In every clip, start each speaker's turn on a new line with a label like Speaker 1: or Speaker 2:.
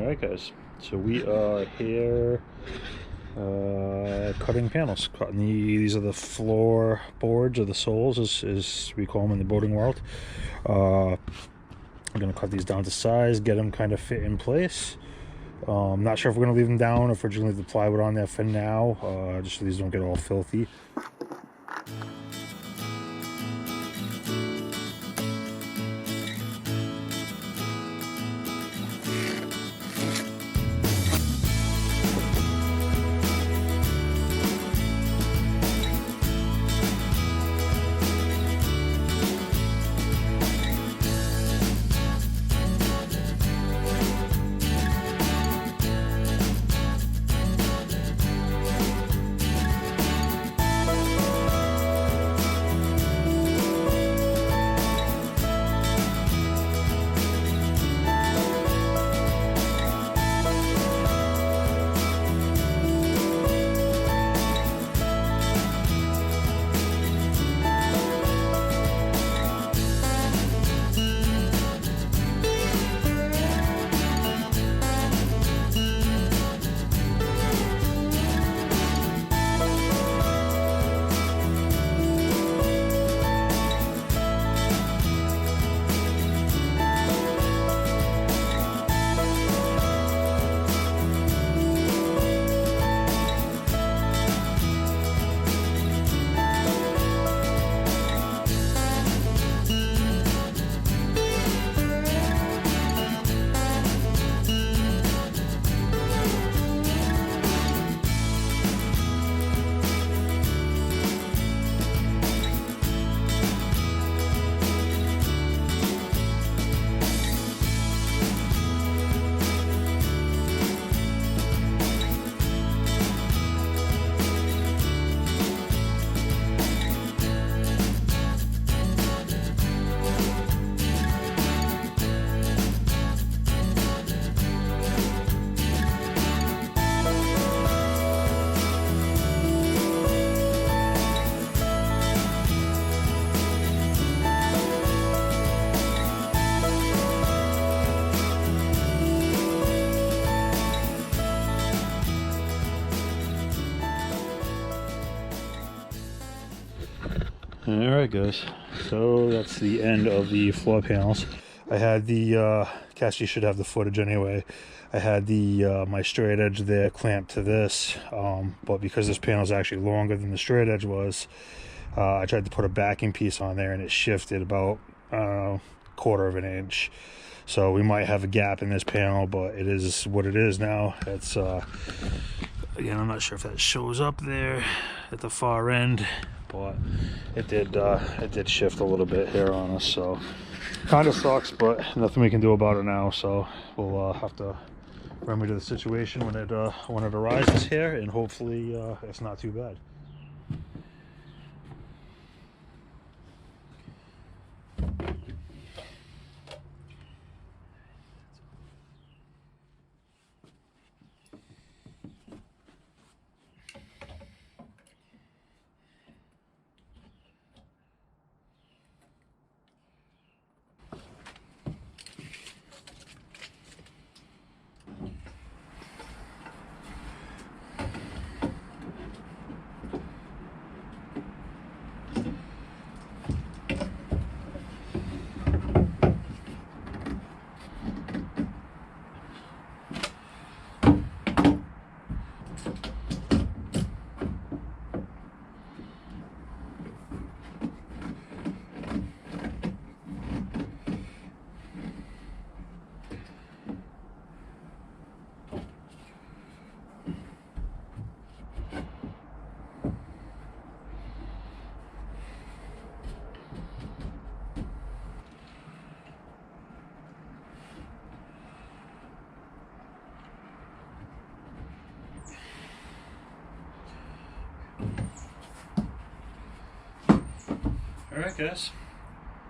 Speaker 1: Alright guys, so we are here cutting panels. Cutting these are the floor boards, or the soles as we call them in the boating world. I'm going to cut these down to size, get them kind of fit in place. Not sure if we're going to leave them down or if we're just going to leave the plywood on there for now, just so these don't get all filthy. Alright guys, so that's the end of the floor panels. I had the, Cassie should have the footage anyway, I had the my straight edge there clamped to this, but because this panel is actually longer than the straight edge was, I tried to put a backing piece on there and it shifted about quarter of an inch. So we might have a gap in this panel, but it is what it is now. It's again, I'm not sure if that shows up there at the far end, but it did shift a little bit here on us, so kind of sucks, but nothing we can do about it now. So we'll have to remedy the situation when it arises here, and hopefully it's not too bad. Alright guys,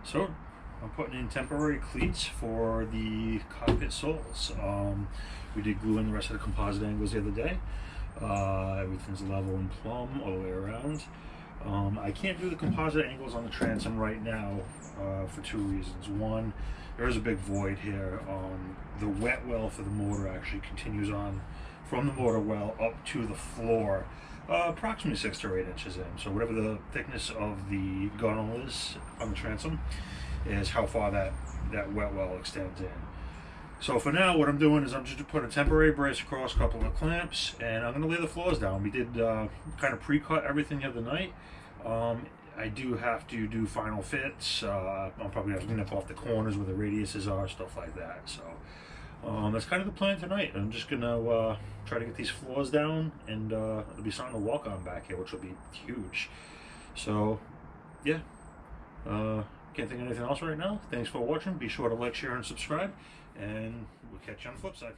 Speaker 1: so I'm putting in temporary cleats for the cockpit soles. We did glue in the rest of the composite angles the other day. Everything's level and plumb all the way around. I can't do the composite angles on the transom right now for two reasons. One, there is a big void here. The wet well for the motor actually continues on from the motor well up to the floor, approximately 6 to 8 inches in. So whatever the thickness of the gunnel is on the transom is how far that wet well extends in. So for now, what I'm doing is I'm just putting a temporary brace across, a couple of clamps, and I'm going to lay the floors down. We did kind of pre-cut everything the other night. I do have to do final fits. I'm probably going to clean up off the corners where the radiuses are, stuff like that. So that's kind of the plan tonight. I'm just going to try to get these floors down, and it'll be something to walk on back here, which will be huge. So, yeah. Can't think of anything else right now. Thanks for watching. Be sure to like, share, and subscribe, and we'll catch you on the flip side.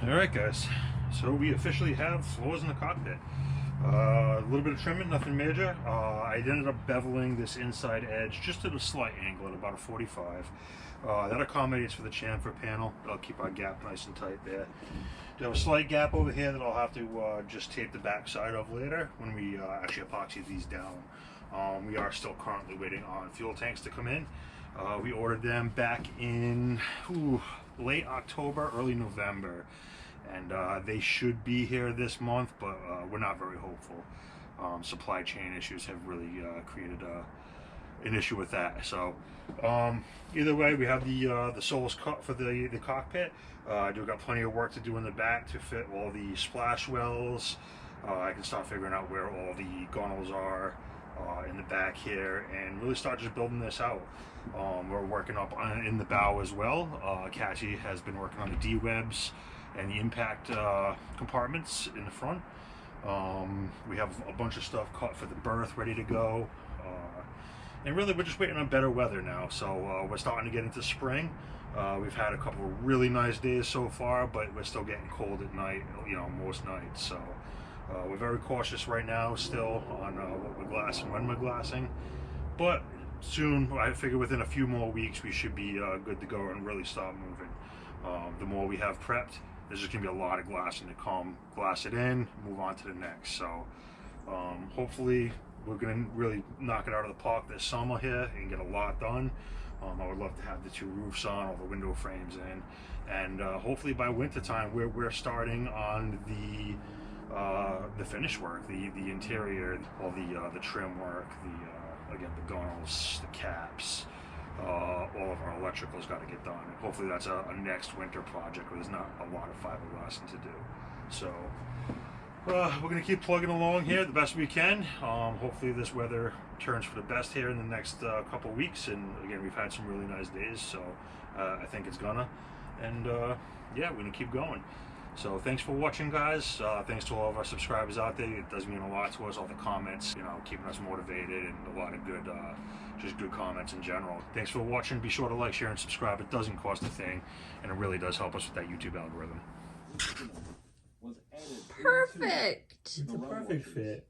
Speaker 1: Alright guys, so we officially have floors in the cockpit. A little bit of trimming, nothing major. I ended up beveling this inside edge just at a slight angle at about a 45. That accommodates for the chamfer panel. That'll keep our gap nice and tight there. We have a slight gap over here that I'll have to just tape the back side of later when we actually epoxy these down. We are still currently waiting on fuel tanks to come in. We ordered them back in late October, early November, and they should be here this month, but we're not very hopeful. Supply chain issues have really created an issue with that. So either way, we have the soles cut for the cockpit. I do got plenty of work to do in the back to fit all the splash wells. I can start figuring out where all the gunnels are in the back here and really start just building this out. We're working up on in the bow as well. Cassie has been working on the D-webs and the impact compartments in the front. We have a bunch of stuff cut for the berth ready to go. And really we're just waiting on better weather now. So we're starting to get into spring. We've had a couple of really nice days so far, but we're still getting cold at night, you know, most nights. So we're very cautious right now still on what we're glassing, when we're glassing. But soon, I figure within a few more weeks, we should be good to go and really start moving. The more we have prepped, there's just gonna be a lot of glassing to come, glass it in, move on to the next. So hopefully we're gonna really knock it out of the park this summer here and get a lot done. I would love to have the two roofs on, all the window frames in, and hopefully by winter time we're starting on the finish work, the interior, all the trim work, again the gunnels, the caps, all of our electrical's got to get done. And hopefully that's a next winter project where there's not a lot of fiberglassing to do. So we're gonna keep plugging along here the best we can. Hopefully this weather turns for the best here in the next couple weeks, and again we've had some really nice days, so I think it's gonna, and yeah, we're gonna keep going. So thanks for watching, guys. Thanks to all of our subscribers out there. It does mean a lot to us, all the comments, you know, keeping us motivated, and a lot of good, just good comments in general. Thanks for watching. Be sure to like, share, and subscribe. It doesn't cost a thing, and it really does help us with that YouTube algorithm.
Speaker 2: Perfect.
Speaker 1: It's a perfect fit.